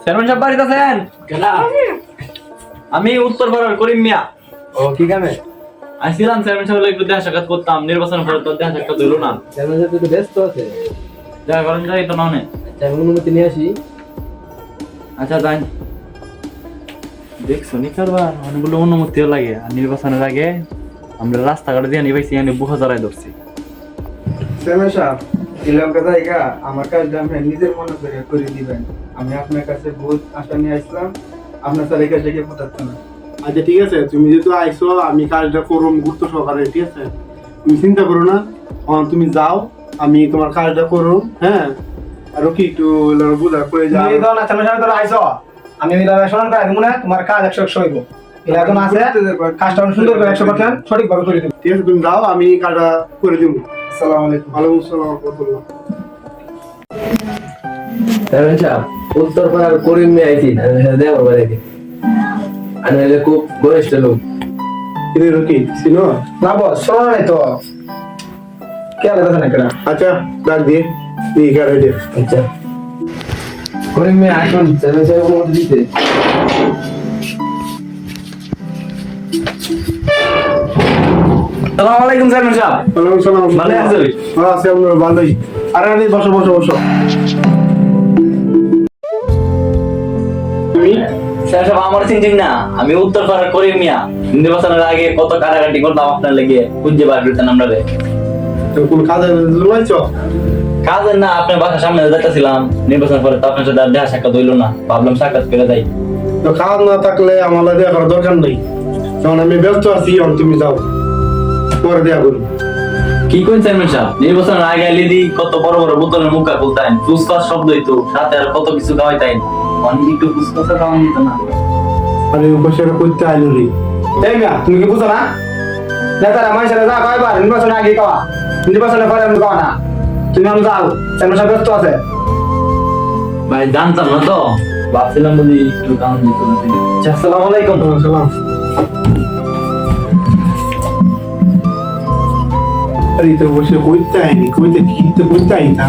Chairman সাহেব বাড়িতে আছেন? আমি উত্তরপাড়ার করিম মিয়া। ও কি কামে? আসছিলাম চেয়ারম্যান সাহেবের একটু দেখা সাক্ষাৎ করতাম, নির্বাচনের পরে তো দেখা সাক্ষাৎ হইল না। চেয়ারম্যান সাহেব তো ব্যস্ত আছে। দেখা করেন যাই তো নয়। চেয়ারম্যান অনুমতি নিয়ে আসি। আচ্ছা যাই। দেখছো নি কারবার অনেকগুলো অনুমতিও লাগে, আর নির্বাচনের আগে আমরা রাস্তাঘাটে দিয়ে নিবাইছি, এখানে বুহা জড়াই ধরছি। চেয়ারম্যান সাহেব, শ্রীলঙ্কা জায়গা আমার কাজটা আপনি নিজের মনে করে দিবেন। আমি আপনার কাছে বহুত আশা নিয়ে আসলাম, আপনার স্যার এই কাজটা পড়াচ্ছে না। আচ্ছা ঠিক আছে, তুমি যেহেতু আইসো আমি কাজটা করুম গুরুত্ব সহকারে, ঠিক আছে? তুমি চিন্তা করো না, তুমি যাও, আমি তোমার কাজটা করুম। হ্যাঁ, আরো কি একটু বুঝা করে যাও। তুমি দাও না চেয়ারম্যান সাহেব, তোরা আইছো, আমি শোনান করে দিব না, তোমার কাজ 100% হইব। এটা এখন আছে, কাজটা সুন্দর করে 100% সঠিকভাবে করে দিব। ঠিক আছে, তুমি যাও, আমি কাজটা করে দিব। আসসালামু আলাইকুম। ওয়ালাইকুম আসসালাম ওয়া রাহমাতুল্লাহ। চেয়ারম্যান সাহেব, উত্তরপাড়ার করিম মিয়া আইছি, দেওয়া বাড়ি। আমি হলে খুব বরিষ্ঠ লোক। কিরে রকি, চিনো? না বস, শোনা নাই তো। কে আলাদা না কেনা? আচ্ছা, ডাক দিয়ে এই কাজ হইছে। আচ্ছা করিম মিয়া আসুন, চেয়ারম্যান সাহেব অনুমতি দিতে। আসসালামু আলাইকুম চেয়ারম্যান সাহেব। ওয়ালাইকুম আসসালাম। ভালো আছেন? হ্যাঁ আছি, আমরা ভালোই। আরে আরে, বসো বসো বসো। তুমি চেয়ারম্যান সাহেব আমার চিনছেন না, আমি উত্তরপাড়ার করিম মিয়া। নির্বাচনের আগে কত কাটাকাটি করতাম আপনার লেগে, খুঁজে বার করতেন আমরা। কোন কাজে জমাইছো? কাজের না, আপনার বাসার সামনে যাইতেছিলাম, নির্বাচন পরে তো আপনার সাথে আর দেখা সাক্ষাৎ হইলো না, ভাবলাম সাক্ষাৎ করে যাই। তো কাজ না থাকলে আমার দেখা করার দরকার নেই, কারণ আমি ব্যস্ত আছি। এখন তুমি যাও, পরে দেখা করবো। কি কোন চেয়ারম্যান সাহেব, নির্বাচনের আগে লিদি কত বড় বড় বোতলের মুখা খুলতেন, ফুসফাস শব্দ হইতো, সাথে আর কত কিছু খাওয়াইতেন। অনেক একটু ফুসফাসা খাওয়া দিত না। আরে বসে করতে আইলো রে। এই মিয়া, তুমি কি বুঝো না? নেতারা মানুষেরা যা কয়বার নির্বাচনের আগে কওয়া, নির্বাচনের পরে আমি কওয়া না। তুমি আমি যাও, চেয়ারম্যান সাহেব ব্যস্ত আছে। ভাই জানতাম না তো, ভাবছিলাম বুঝি একটু দাম দিত না। আচ্ছা, আসসালামু আলাইকুম। সালাম। আরে তো বসে কইতে আইনি, কইতে কি তো কইতে আইতা।